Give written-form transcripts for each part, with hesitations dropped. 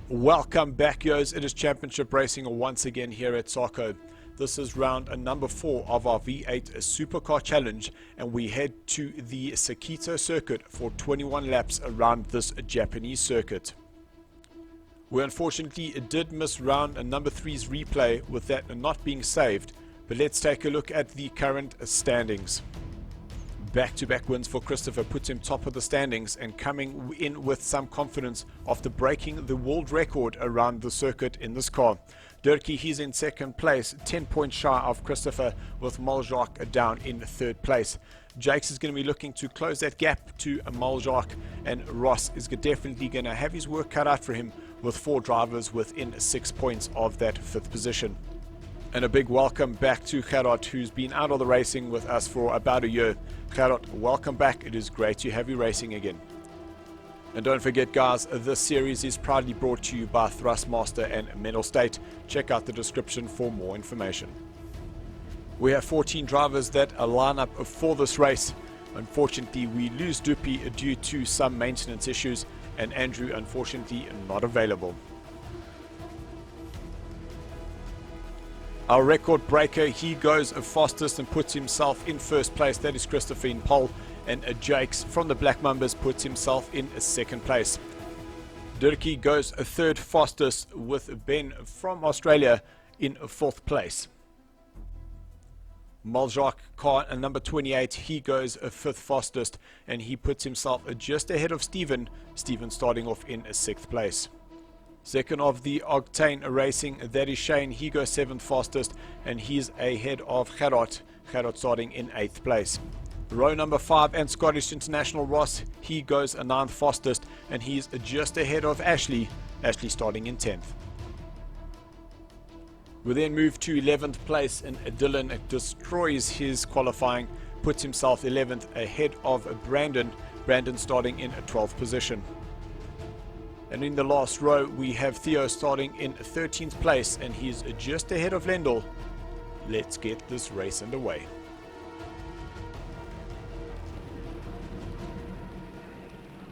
Welcome back, yo's. It is championship racing once again here at SARCO. This is round number 4 of our V8 Supercar Challenge, and we head to the Sakitto circuit for 21 laps around this Japanese circuit. We unfortunately did miss round number 3's replay with that not being saved, but let's take a look at the current standings. Back-to-back wins for Christopher puts him top of the standings and coming in with some confidence after breaking the world record around the circuit in this car. Dirkie, he's in second place, 10 points shy of Christopher, with Maljak down in third place. Jakes is going to be looking to close that gap to Maljak, and Ross is definitely going to have his work cut out for him with 4 drivers within 6 points of that 5th position. And a big welcome back to Gerard, who's been out of the racing with us for about a year. Gerard, welcome back. It is great to have you racing again. And don't forget, guys, this series is proudly brought to you by Thrustmaster and Mettlestate. Check out the description for more information. We have 14 drivers that line up for this race. Unfortunately, we lose Dupi due to some maintenance issues, and Andrew, unfortunately, not available. Our record breaker, he goes fastest and puts himself in first place. That is Christopher in pole, and Jakes from the Black Mambas puts himself in second place. Dirkie goes third fastest, with Ben from Australia in 4th place. Maljak, car number 28, he goes 5th fastest, and he puts himself just ahead of Steven starting off in 6th place. Second of the Octane Racing, that is Shane. He goes 7th fastest, and he's ahead of Gerard starting in 8th place. Row number 5 and Scottish International Ross, he goes 9th fastest, and he's just ahead of Ashley starting in 10th. We then move to 11th place, and Dylan destroys his qualifying, puts himself 11th ahead of Brandon starting in 12th position. And in the last row, we have Theo starting in 13th place, and he's just ahead of Lendl. Let's get this race underway.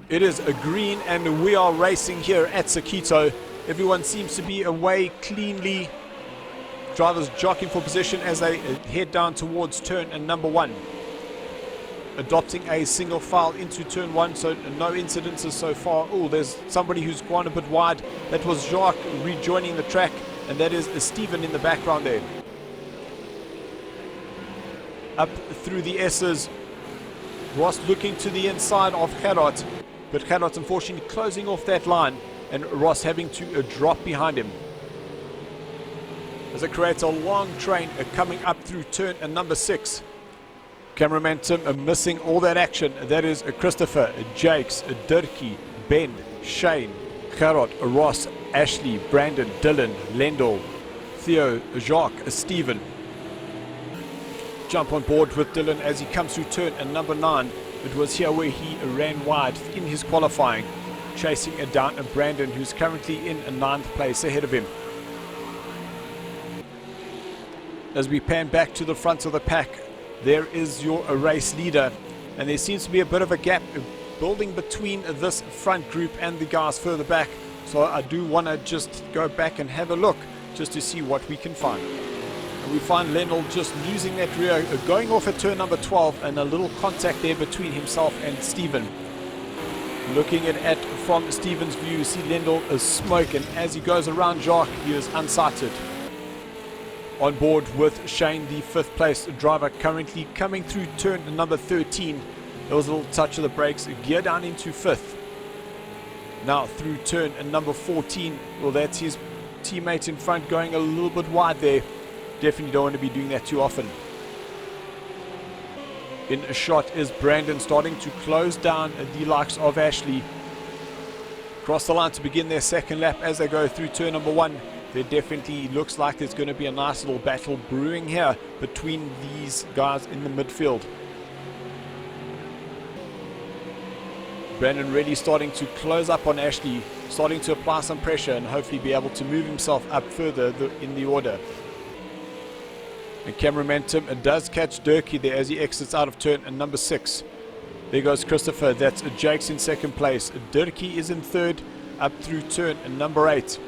It is a green, and we are racing here at Sakitto. Everyone seems to be away cleanly. Drivers jockeying for position as they head down towards turn number 1. Adopting a single file into turn 1, so no incidences so far. Oh, there's somebody who's gone a bit wide. That was Jacques rejoining the track, and that is Steven in the background there. Up through the S's, Ross looking to the inside of Gerard, but Gerard's unfortunately closing off that line, and Ross having to drop behind him. As it creates a long train coming up through turn number 6. Cameraman Tim missing all that action. That is Christopher, Jakes, Dirkie, Ben, Shane, Gerard, Ross, Ashley, Brandon, Dylan, Lendl, Theo, Jacques, Steven. Jump on board with Dylan as he comes through turn number 9. It was here where he ran wide in his qualifying, chasing down Brandon, who's currently in 9th place ahead of him. As we pan back to the front of the pack, there is your race leader, and there seems to be a bit of a gap building between this front group and the guys further back, so I do want to just go back and have a look just to see what we can find. And we find Lendl just losing that rear, going off at turn number 12, and a little contact there between himself and Steven. Looking at from Steven's view, you see Lendl is smoke, and as he goes around Jacques, he is unsighted. On board with Shane, the 5th place driver, currently coming through turn number 13. There was a little touch of the brakes, gear down into 5th. Now through turn number 14. Well, that's his teammate in front going a little bit wide there. Definitely don't want to be doing that too often. In a shot is Brandon starting to close down the likes of Ashley. Cross the line to begin their second lap as they go through turn number 1. There definitely looks like there's going to be a nice little battle brewing here between these guys in the midfield. Brandon really starting to close up on Ashley, starting to apply some pressure and hopefully be able to move himself up further in the order. And cameraman Tim does catch Dirkie there as he exits out of turn number 6. There goes Christopher. That's Jakes in second place. Dirkie is in third. up through turn number 8.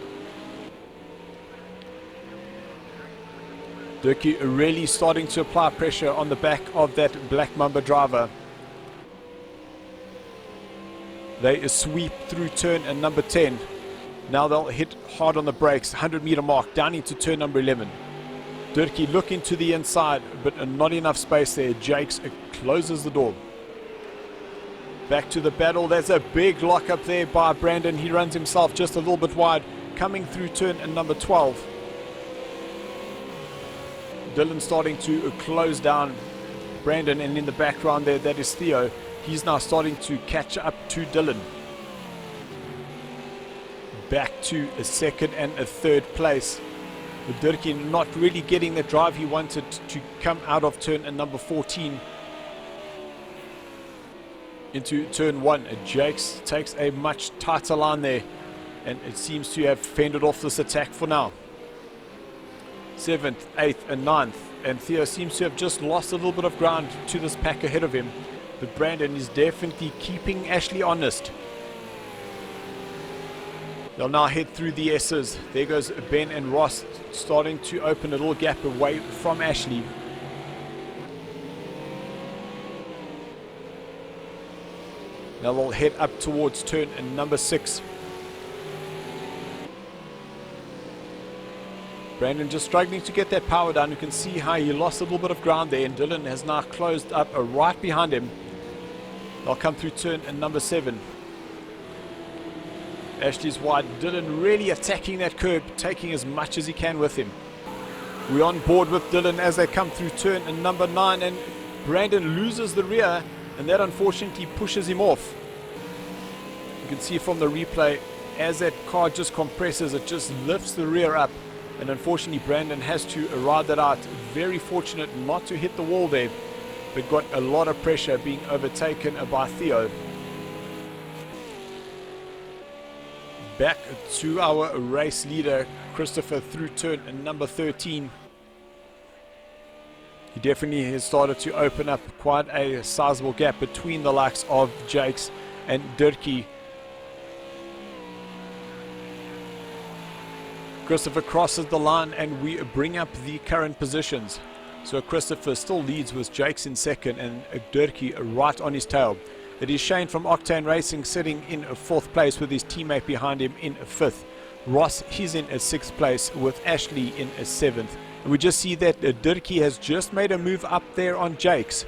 Durkee really starting to apply pressure on the back of that Black Mamba driver. They sweep through turn number 10. Now they'll hit hard on the brakes, 100-meter mark, down into turn number 11. Durkee looking to the inside, but not enough space there. Jakes closes the door. Back to the battle. There's a big lock up there by Brandon. He runs himself just a little bit wide, coming through turn number 12. Dylan starting to close down Brandon, and in the background there, that is Theo. He's now starting to catch up to Dylan. Back to a second and a third place. Durkee not really getting the drive he wanted to come out of turn number 14 into turn 1. Jakes takes a much tighter line there, and it seems to have fended off this attack for now. 7th, 8th and 9th, and Theo seems to have just lost a little bit of ground to this pack ahead of him, but Brandon is definitely keeping Ashley honest. They'll now head through the S's. There goes Ben and Ross starting to open a little gap away from Ashley. Now they'll head up towards turn number 6. Brandon just struggling to get that power down. You can see how he lost a little bit of ground there, and Dylan has now closed up right behind him. They'll come through turn number 7. Ashley's wide. Dylan really attacking that curb, taking as much as he can with him. We're on board with Dylan as they come through turn number 9, and Brandon loses the rear, and that unfortunately pushes him off. You can see from the replay, as that car just compresses, it just lifts the rear up, and unfortunately Brandon has to ride that out. Very fortunate not to hit the wall there, but got a lot of pressure being overtaken by Theo. Back to our race leader, Christopher, through turn number 13. He definitely has started to open up quite a sizable gap between the likes of Jakes and Durkee. Christopher crosses the line, and we bring up the current positions. So Christopher still leads with Jakes in second and Durkee right on his tail. It is Shane from Octane Racing sitting in 4th place with his teammate behind him in 5th. Ross, he's in 6th place with Ashley in 7th. And we just see that Durkee has just made a move up there on Jakes.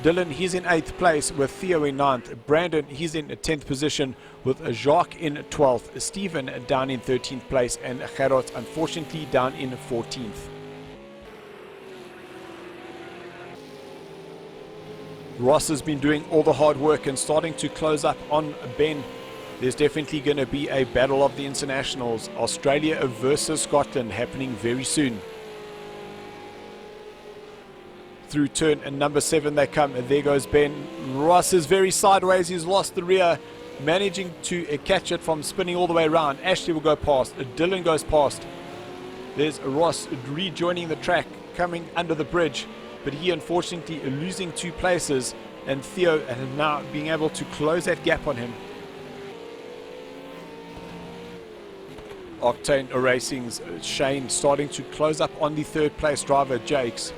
Dylan, he's in 8th place with Theo in 9th. Brandon, he's in 10th position with Jacques in 12th. Stephen down in 13th place, and Gerard unfortunately down in 14th. Ross has been doing all the hard work and starting to close up on Ben. There's definitely going to be a battle of the internationals, Australia versus Scotland, happening very soon. Through turn number 7 they come, and there goes Ben. Ross is very sideways, he's lost the rear, managing to catch it from spinning all the way around. Ashley will go past, Dylan goes past. There's Ross rejoining the track, coming under the bridge, but he unfortunately losing 2 places, and Theo now being able to close that gap on him. Octane Racing's Shane starting to close up on the 3rd place driver, Jakes.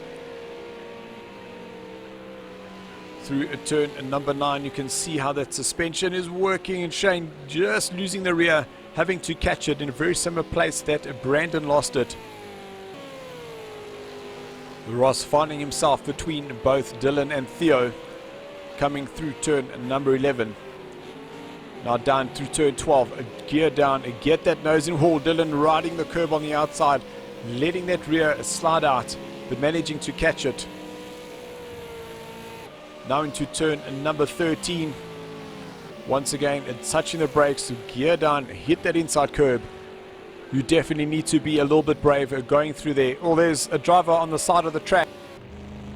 Through turn number 9, you can see how that suspension is working, and Shane just losing the rear, having to catch it in a very similar place that Brandon lost it. Ross finding himself between both Dylan and Theo, coming through turn number 11. Now down through turn 12, a gear down, get that nose in wall. Dylan riding the curb on the outside, letting that rear slide out, but managing to catch it. Now into turn number 13. Once again, touching the brakes, gear down, hit that inside curb. You definitely need to be a little bit brave going through there. Oh, there's a driver on the side of the track.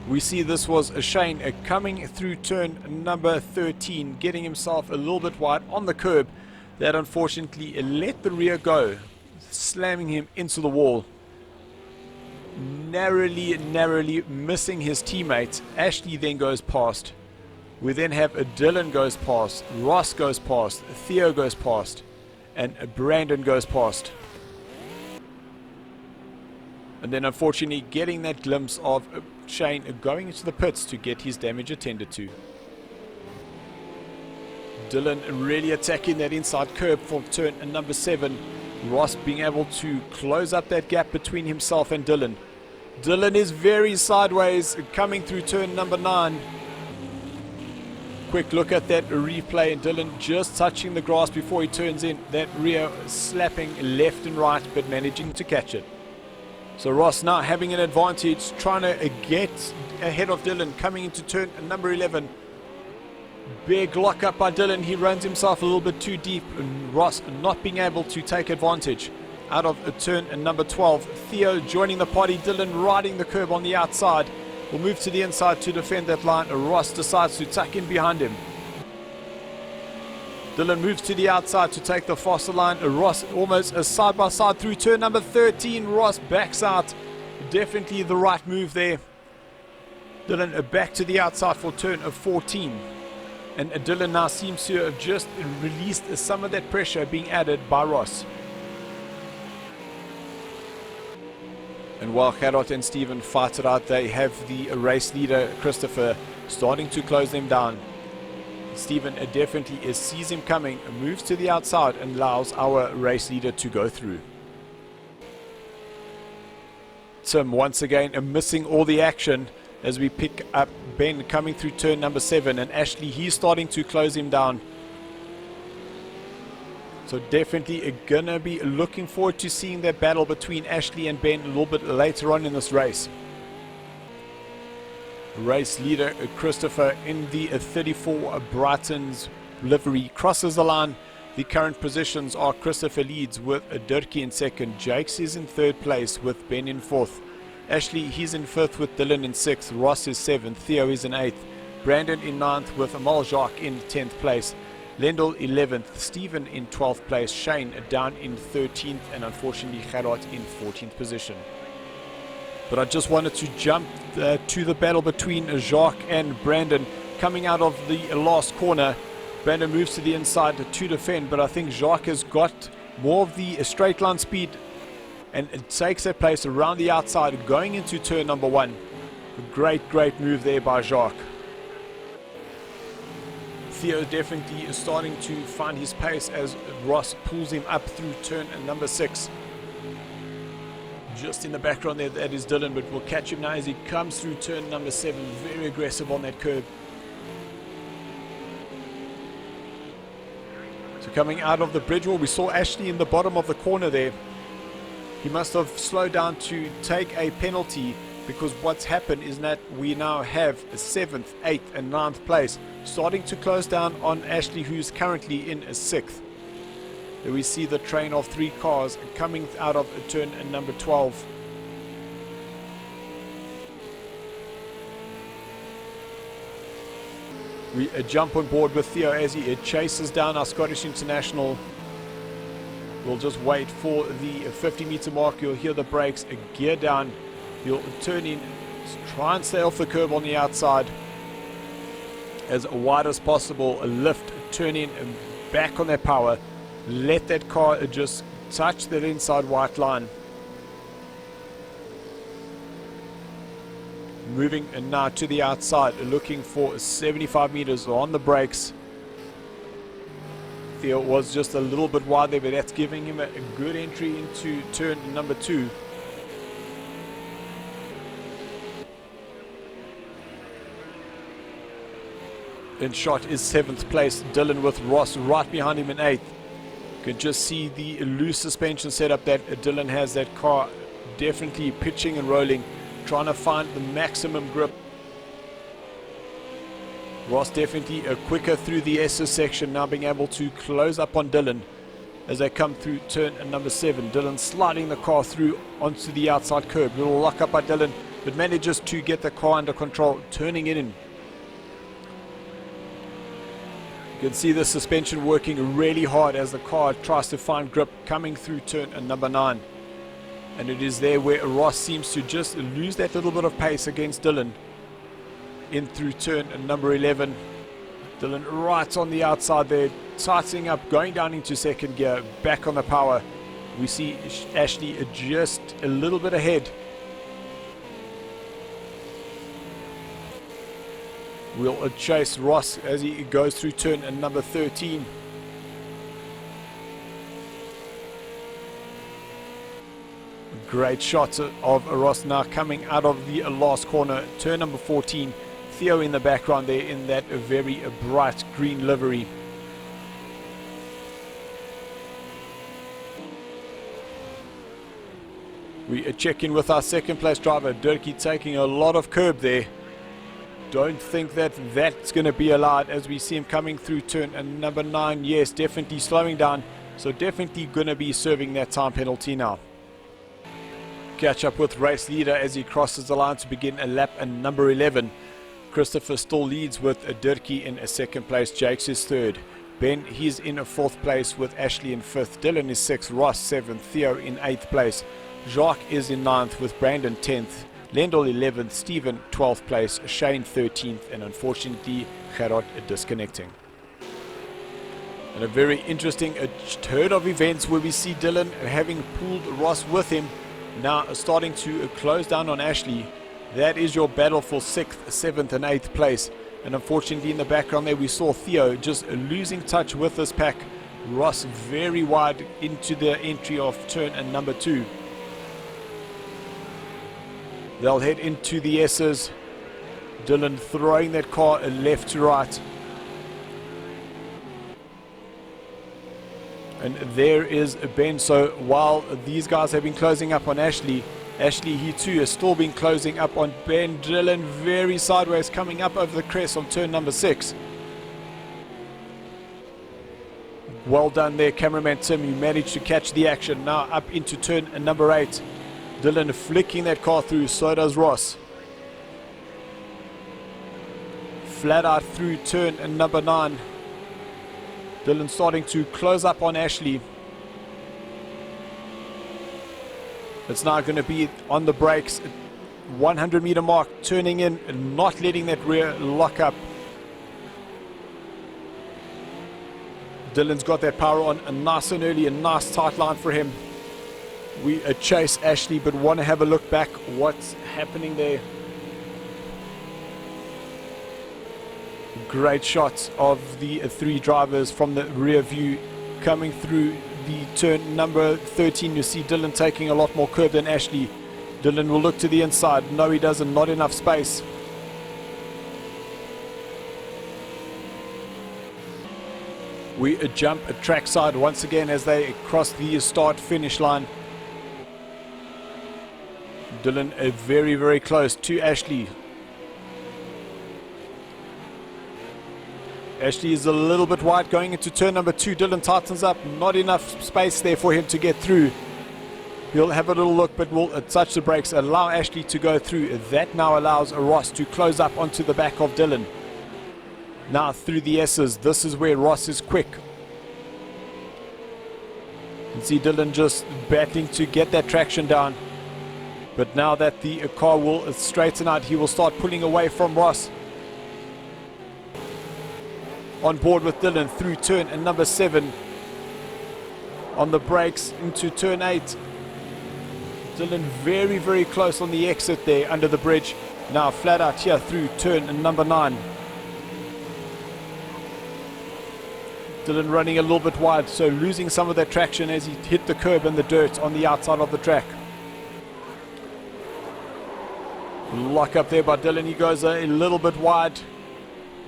We see this was a Shane coming through turn number 13, getting himself a little bit wide on the curb. That unfortunately let the rear go, slamming him into the wall. Narrowly missing his teammate. Ashley then goes past. We then have Dylan goes past, Ross goes past, Theo goes past. and Brandon goes past. And then unfortunately getting that glimpse of Shane going into the pits to get his damage attended to. Dylan really attacking that inside curb for turn number 7. Ross being able to close up that gap between himself and Dylan. Dylan is very sideways coming through turn number 9. Quick look at that replay, and Dylan just touching the grass before he turns in. That rear slapping left and right, but managing to catch it. So Ross now having an advantage, trying to get ahead of Dylan coming into turn number 11. Big lock up by Dylan. He runs himself a little bit too deep, and Ross not being able to take advantage out of turn number 12. Theo joining the party. Dylan riding the curb on the outside. Will move to the inside to defend that line. Ross decides to tuck in behind him. Dylan moves to the outside to take the faster line. Ross almost a side by side through turn number 13. Ross backs out. Definitely the right move there. Dylan back to the outside for turn 14. And Dylan now seems to have just released some of that pressure being added by Ross. And while Gerard and Steven fight it out, they have the race leader, Christopher, starting to close them down. Steven definitely sees him coming, moves to the outside and allows our race leader to go through. Tim once again missing all the action as we pick up Ben coming through turn number 7, and Ashley, he's starting to close him down. So definitely gonna be looking forward to seeing that battle between Ashley and Ben a little bit later on in this race. Race leader Christopher in the 34 Brighton's livery crosses the line. The current positions are Christopher leads with Dirkie in second, Jakes is in third place with Ben in fourth, Ashley he's in fifth with Dylan in sixth, Ross is seventh, Theo is in eighth, Brandon in ninth with Amal Jacques in 10th place, Lendl 11th, Stephen in 12th place, Shane down in 13th, and unfortunately Gerard in 14th position. But I just wanted to jump to the battle between Jacques and Brandon coming out of the last corner. Brandon moves to the inside to defend, but I think Jacques has got more of the straight line speed and it takes that place around the outside going into turn number 1. A great move there by Jacques. Theo definitely is starting to find his pace as Ross pulls him up through turn number 6. Just in the background there, that is Dylan, but we'll catch him now as he comes through turn number 7. Very aggressive on that curb. So coming out of the bridge wall, we saw Ashley in the bottom of the corner there. He must have slowed down to take a penalty, because what's happened is that we now have 7th, 8th and 9th place starting to close down on Ashley, who's currently in 6th. There we see the train of 3 cars coming out of turn number 12. We jump on board with Theo as he chases down our Scottish International. We'll just wait for the 50-meter mark. You'll hear the brakes, gear down. You'll turn in, try and stay off the curb on the outside as wide as possible. A lift, turn in and back on that power. Let that car just touch that inside white line. Moving now to the outside, looking for 75 meters on the brakes. Theo was just a little bit wide there, but that's giving him a good entry into turn number 2. In shot is 7th place, Dylan, with Ross right behind him in 8th. You can just see the loose suspension setup that Dylan has. That car definitely pitching and rolling, trying to find the maximum grip. Ross definitely quicker through the SS section, now being able to close up on Dylan as they come through turn number 7. Dylan sliding the car through onto the outside curb. Little lock up by Dylan, but manages to get the car under control, turning it in. You can see the suspension working really hard as the car tries to find grip coming through turn number 9. And it is there where Ross seems to just lose that little bit of pace against Dylan in through turn number 11. Dylan right on the outside there, tightening up, going down into second gear, back on the power. We see Ashley just a little bit ahead. We'll chase Ross as he goes through turn number 13. Great shot of Ross now coming out of the last corner. Turn number 14. Theo in the background there in that very bright green livery. We check in with our second place driver, Dirkie, taking a lot of curb there. Don't think that that's going to be allowed as we see him coming through turn number 9. Yes, definitely slowing down. So definitely going to be serving that time penalty now. Catch up with race leader as he crosses the line to begin a lap number 11. Christopher still leads with Dirkie in a second place. Jake's is third. Ben, he's in a fourth place with Ashley in fifth. Dylan is sixth. Ross seventh. Theo in eighth place. Jacques is in ninth with Brandon 10th. Lendl 11th. Stephen 12th place. Shane 13th. And unfortunately, Gerard disconnecting. And a very interesting turn of events where we see Dylan having pulled Ross with him. Now starting to close down on Ashley. That is your battle for 6th, 7th and 8th place. And unfortunately in the background there we saw Theo just losing touch with this pack. Ross very wide into the entry of turn number 2. They'll head into the S's. Dylan throwing that car left to right. And there is Ben. So while these guys have been closing up on Ashley, he too has still been closing up on Ben. Dylan very sideways coming up over the crest on turn number 6. Well done there, cameraman Tim. You managed to catch the action. Now up into turn number 8. Dylan flicking that car through, so does Ross. Flat out through turn number 9. Dylan starting to close up on Ashley. It's now going to be on the brakes, 100 meter mark, turning in and not letting that rear lock up. Dylan's got that power on, a nice and early, a nice tight line for him. We chase Ashley but want to have a look back what's happening there. Great shots of the 3 drivers from the rear view coming through the turn number 13. You see Dylan taking a lot more curb than Ashley. Dylan will look to the inside. No, he doesn't. Not enough space. We jump a trackside once again as they cross the start-finish line. Dylan very, very close to Ashley. Ashley is a little bit wide going into turn number 2. Dylan tightens up. Not enough space there for him to get through. He'll have a little look, but will touch the brakes, allow Ashley to go through. That now allows Ross to close up onto the back of Dylan. Now through the S's. This is where Ross is quick. You can see Dylan just battling to get that traction down. But now that the car will straighten out, he will start pulling away from Ross. On board with Dylan through turn number 7. On the brakes into turn 8. Dylan very, very close on the exit there under the bridge. Now flat out here through turn number 9. Dylan running a little bit wide, so losing some of that traction as he hit the curb and the dirt on the outside of the track. Lock up there by Dylan. He goes a little bit wide.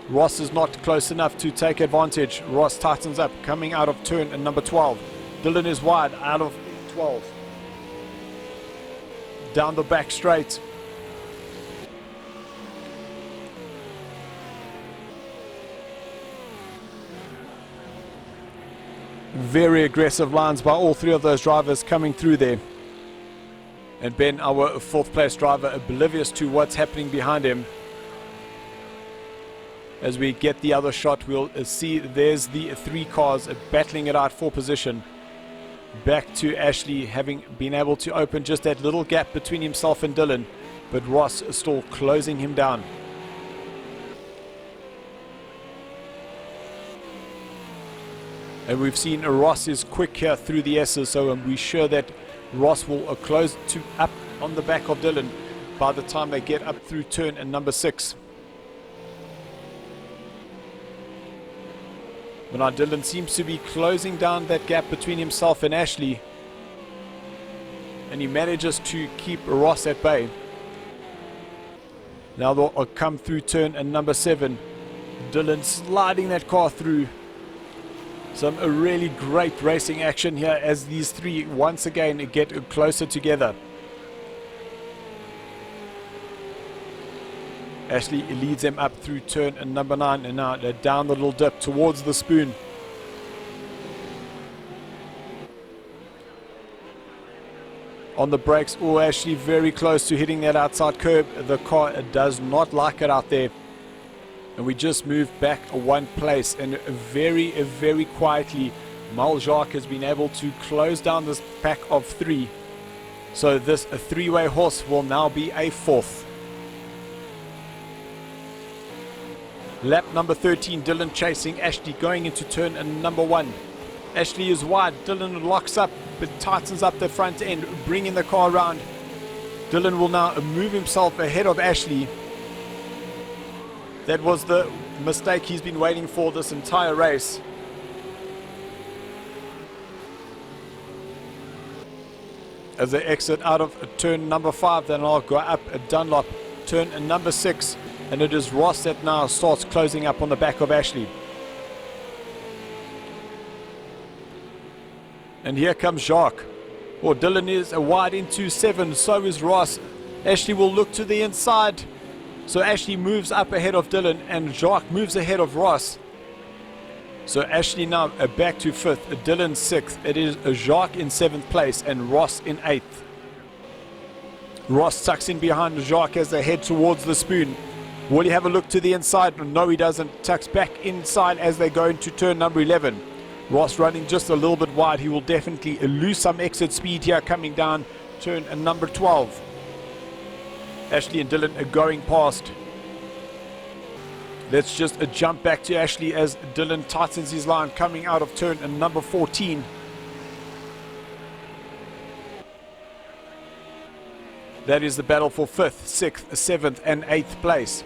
Ross is not close enough to take advantage. Ross tightens up coming out of turn number 12. Dylan is wide out of 12. Down the back straight. Very aggressive lines by all 3 of those drivers coming through there. And Ben, our 4th place driver, oblivious to what's happening behind him. As we get the other shot, we'll see there's the 3 cars battling it out for position. Back to Ashley, having been able to open just that little gap between himself and Dylan, but Ross still closing him down. And we've seen Ross is quick here through the S's, so we're sure that Ross will close to up on the back of Dylan by the time they get up through turn and number 6. But now Dylan seems to be closing down that gap between himself and Ashley, and he manages to keep Ross at bay. Now they'll come through turn and number 7. Dylan sliding that car through. Some really great racing action here as these three once again get closer together. Ashley leads them up through turn and number 9, and now they're down the little dip towards the spoon. On the brakes, oh, Ashley very close to hitting that outside curb. The car does not like it out there. And we just moved back one place, and very quietly Mal Jacques has been able to close down this pack of 3. So this three-way horse will now be a 4th. Lap number 13, Dylan chasing Ashley going into turn and number 1. Ashley is wide, Dylan locks up but tightens up the front end, bringing the car around. Dylan will now move himself ahead of Ashley. That was the mistake he's been waiting for this entire race. As they exit out of turn number 5, then I'll go up a Dunlop, turn number 6, and it is Ross that now starts closing up on the back of Ashley. And here comes Jacques. Oh, Dylan is wide into 7, so is Ross. Ashley will look to the inside. So Ashley moves up ahead of Dylan, and Jacques moves ahead of Ross. So Ashley now back to 5th, Dylan 6th. It is Jacques in 7th place and Ross in 8th. Ross tucks in behind Jacques as they head towards the spoon. Will he have a look to the inside? No, he doesn't. Tucks back inside as they go into turn number 11. Ross running just a little bit wide. He will definitely lose some exit speed here coming down turn number 12. Ashley and Dylan are going past. Let's just jump back to Ashley as Dylan tightens his line coming out of turn and number 14. That is the battle for 5th, 6th, 7th and 8th place.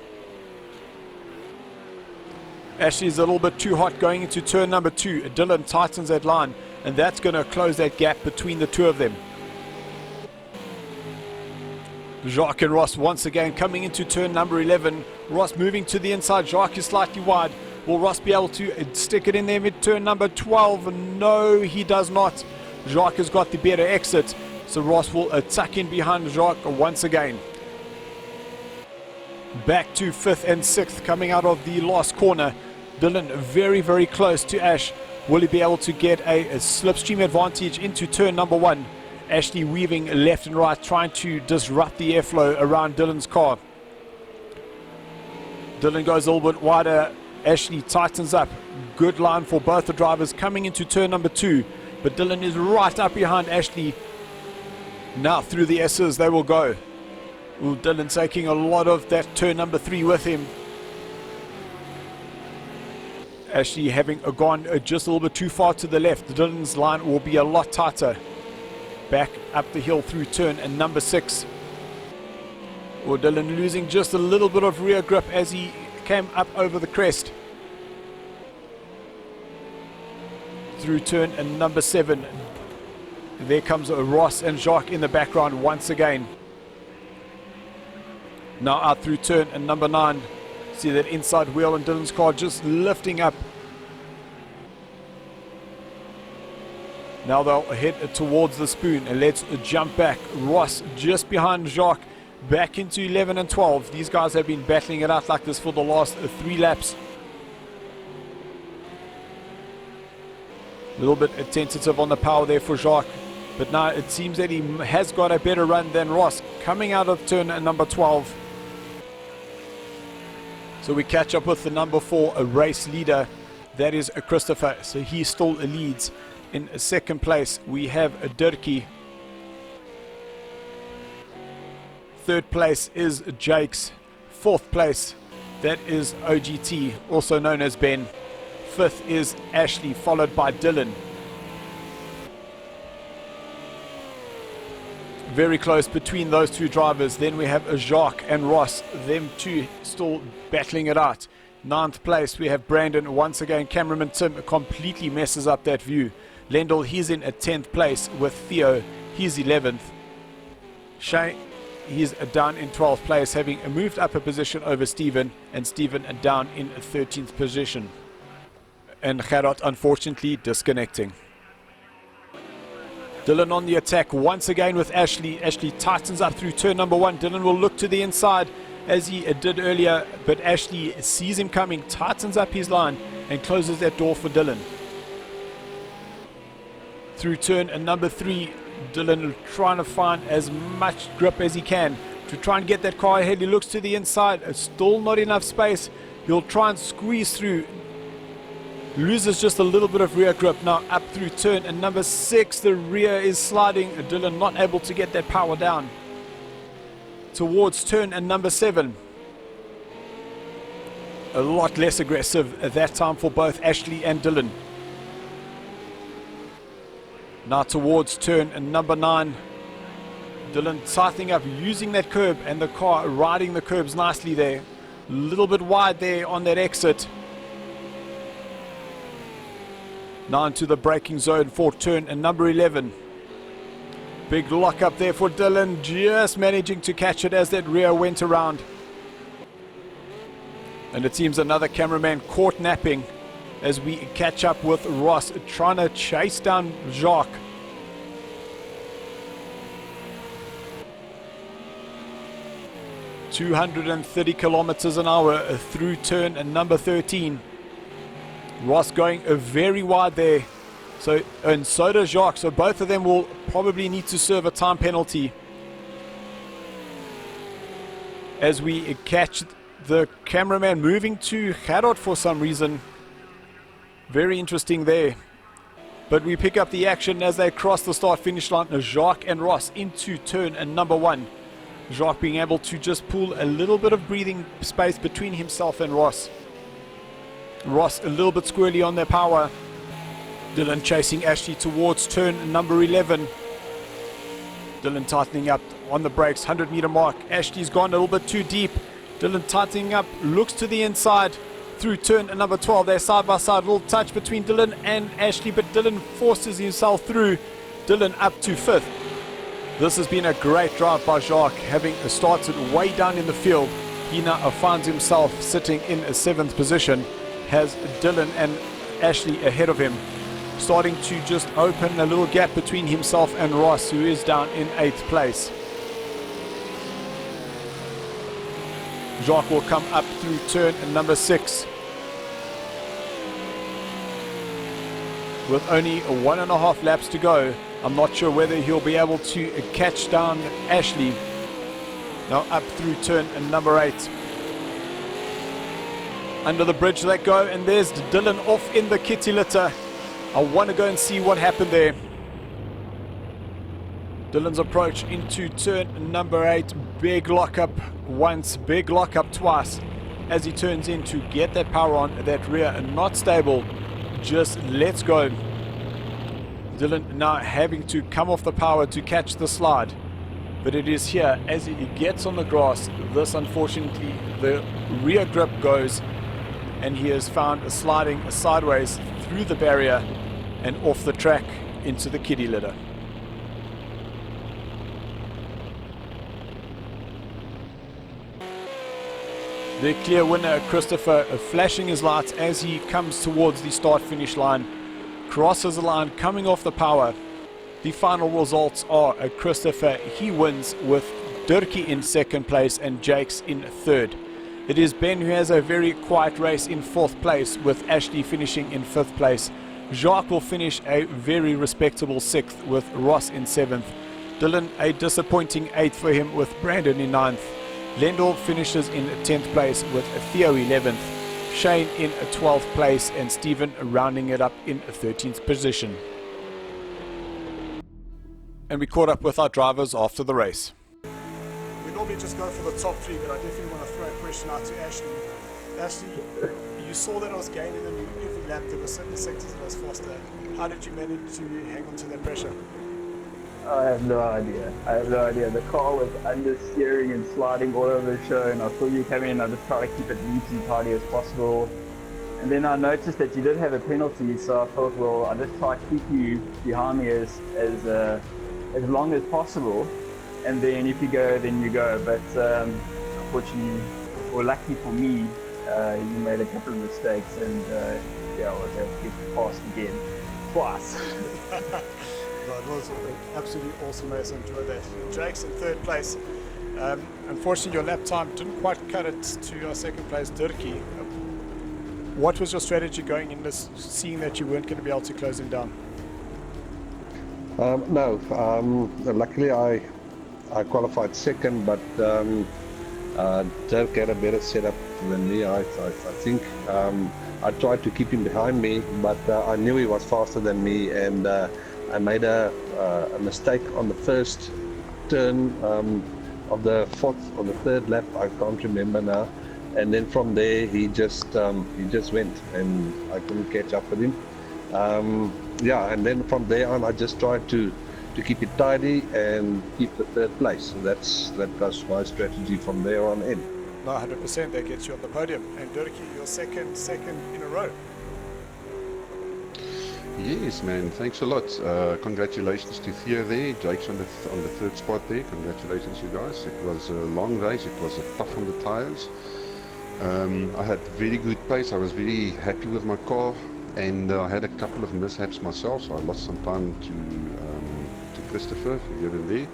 Ashley's a little bit too hot going into turn number 2. Dylan tightens that line, and that's going to close that gap between the two of them. Jacques and Ross once again coming into turn number 11. Ross moving to the inside. Jacques is slightly wide. Will Ross be able to stick it in there mid turn number 12? No, he does not. Jacques has got the better exit. So Ross will tuck in behind Jacques once again. Back to 5th and 6th coming out of the last corner. Dylan very close to Ash. Will he be able to get a slipstream advantage into turn number 1? Ashley weaving left and right, trying to disrupt the airflow around Dylan's car. Dylan goes a little bit wider. Ashley tightens up. Good line for both the drivers coming into turn number 2. But Dylan is right up behind Ashley. Now through the S's they will go. Ooh, Dylan taking a lot of that turn number 3 with him. Ashley having gone just a little bit too far to the left. Dylan's line will be a lot tighter. Back up the hill through turn and number 6. Or Dylan losing just a little bit of rear grip as he came up over the crest. Through turn and number 7. There comes Ross and Jacques in the background once again. Now out through turn and number 9. See that inside wheel and Dylan's car just lifting up. Now they'll head towards the spoon, and let's jump back. Ross just behind Jacques, back into 11 and 12. These guys have been battling it out like this for the last 3 laps. A little bit tentative on the power there for Jacques, but now it seems that he has got a better run than Ross coming out of turn number 12. So we catch up with the number 4, a race leader. That is Christopher, so he still leads. In 2nd place, we have Dirkie. 3rd place is Jakes. 4th place, that is OGT, also known as Ben. 5th is Ashley, followed by Dylan. Very close between those two drivers. Then we have Jacques and Ross, them two still battling it out. 9th place we have Brandon. Once again, cameraman Tim completely messes up that view. Lendl, he's in a 10th place with Theo, he's 11th. Shane, he's down in 12th place, having moved up a position over Stephen, and Stephen down in 13th position. And Gerard unfortunately disconnecting. Dylan on the attack once again with Ashley. Ashley tightens up through turn number 1. Dylan will look to the inside as he did earlier, but Ashley sees him coming, tightens up his line and closes that door for Dylan. Through turn number 3, Dylan trying to find as much grip as he can to try and get that car ahead. He looks to the inside, still not enough space. He'll try and squeeze through. Loses just a little bit of rear grip now up through turn number 6. The rear is sliding. Dylan not able to get that power down. Towards turn number 7. A lot less aggressive at that time for both Ashley and Dylan. Now towards turn number 9. Dylan tightening up, using that curb, and the car riding the curbs nicely there. A little bit wide there on that exit. Now into the braking zone for turn number 11. Big lock up there for Dylan, just managing to catch it as that rear went around. And it seems another cameraman caught napping as we catch up with Ross trying to chase down Jacques. .230 kilometers an hour through turn number 13. Ross going very wide there. And so does Jacques. So both of them will probably need to serve a time penalty. As we catch the cameraman moving to Gerard for some reason. Very interesting there. But we pick up the action as they cross the start-finish line. Jacques and Ross into turn number 1. Jacques being able to just pull a little bit of breathing space between himself and Ross. Ross a little bit squirrely on their power. Dylan chasing Ashley towards turn number 11. Dylan tightening up on the brakes, 100-meter mark. Ashley's gone a little bit too deep. Dylan tightening up, looks to the inside through turn number 12. They're side by side, a little touch between Dylan and Ashley, but Dylan forces himself through. Dylan up to 5th. This has been a great drive by Jacques, having started way down in the field. He now finds himself sitting in a 7th position. Has Dylan and Ashley ahead of him, starting to just open a little gap between himself and Ross, who is down in 8th place. Jacques will come up through turn number 6 with only 1.5 laps to go. I'm not sure whether he'll be able to catch down Ashley. Now up through turn number 8. Under the bridge they go, and there's Dylan off in the kitty litter. I want to go and see what happened there. Dylan's approach into turn number 8. Big lockup once, big lockup twice. As he turns in to get that power on, that rear not stable. Just let's go. Dylan now having to come off the power to catch the slide. But it is here, as he gets on the grass, this unfortunately, the rear grip goes, and he has found sliding sideways through the barrier and off the track into the kiddie litter. The clear winner, Christopher, flashing his lights as he comes towards the start-finish line, crosses the line, coming off the power. The final results are Christopher, he wins with Durkee in 2nd place and Jakes in 3rd. It is Ben who has a very quiet race in 4th place, with Ashley finishing in 5th place. Jacques will finish a very respectable 6th with Ross in 7th. Dylan a disappointing 8th for him with Brandon in 9th. Lendl finishes in 10th place with Theo 11th. Shane in 12th place and Stephen rounding it up in 13th position. And we caught up with our drivers after the race. We normally just go for the top 3, but I definitely want to throw a question out to Ashley. Actually, you saw that I was gaining them every lap. There were certain sectors that I was faster. How did you manage to hang on to that pressure? I have no idea. I have no idea. The car was understeering and sliding all over the show, and I saw you coming in. I just tried to keep it neat and tidy as possible. And then I noticed that you did have a penalty, so I thought, well, I'll just try to keep you behind me as long as possible. And then if you go, then you go. But unfortunately, or lucky for me, you made a couple of mistakes, and yeah, I was able to get past again twice. No, it was an absolutely awesome race. I enjoyed that. Jake's in third place. Unfortunately, your lap time didn't quite cut it to your second place, Dirkie. What was your strategy going in this, seeing that you weren't going to be able to close him down? No, luckily I qualified second, but Dirk had a better setup than me. I think I tried to keep him behind me, but I knew he was faster than me, and I made a mistake on the first turn of the fourth or the third lap. I can't remember now. And then from there he just went, and I couldn't catch up with him. Yeah, and then from there on I just tried to keep it tidy and keep the third place. So that was my strategy from there on in. No, 100%. That gets you on the podium. And Dirkie, your second in a row. Yes, man. Thanks a lot. Congratulations to Theo there. Jake's on the third spot there. Congratulations, you guys. It was a long race. It was tough on the tires. I had very good pace. I was very happy with my car, and I had a couple of mishaps myself. So I lost some time to Christopher here and there.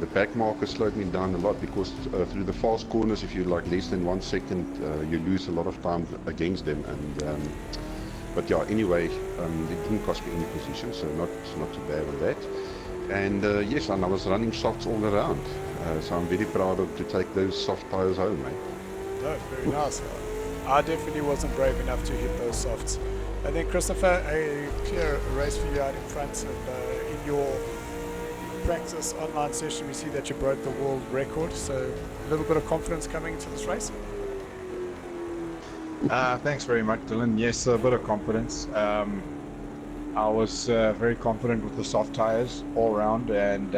The back marker slowed me down a lot because through the fast corners, if you're like less than 1 second, you lose a lot of time against them. And but yeah, anyway, it didn't cost me any position, so not too bad on that. And yes, and I was running softs all around, so I'm very proud to take those soft tires home, mate. No, very nice. I definitely wasn't brave enough to hit those softs. And then Christopher, a clear race for you out in front, and in your practice online session we see that you broke the world record, so a little bit of confidence coming into this race. Thanks very much, Dylan. Yes, a bit of confidence. I was very confident with the soft tires all around, and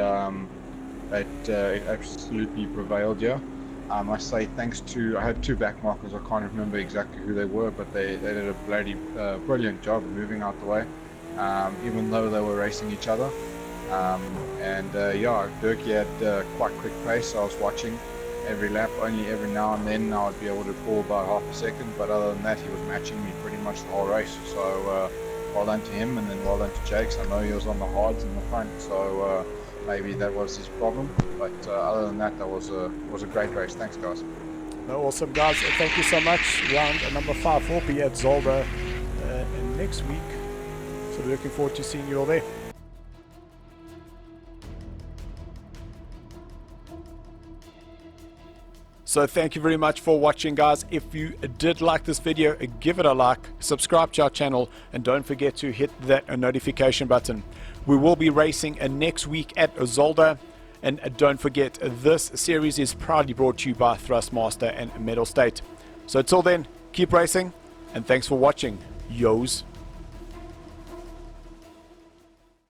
it absolutely prevailed. Yeah, I must say thanks to, I had two back markers. I can't remember exactly who they were, but they did a bloody brilliant job moving out the way, even though they were racing each other. Yeah, Dirkie had quite quick pace. I was watching every lap. Only every now and then I would be able to pull about half a second, but other than that he was matching me pretty much the whole race. So well done to him, and then well done to Jakes. I know he was on the hards in the front, so maybe that was his problem, but other than that, that was a great race. Thanks, guys. No, awesome, guys. Thank you so much. Round number 5 will be at Zolder next week, so we're looking forward to seeing you all there. So thank you very much for watching, guys. If you did like this video, give it a like, subscribe to our channel, and don't forget to hit that notification button. We will be racing next week at Zolder, and don't forget, this series is proudly brought to you by Thrustmaster and Mettlestate. So until then, keep racing, and thanks for watching. Yos.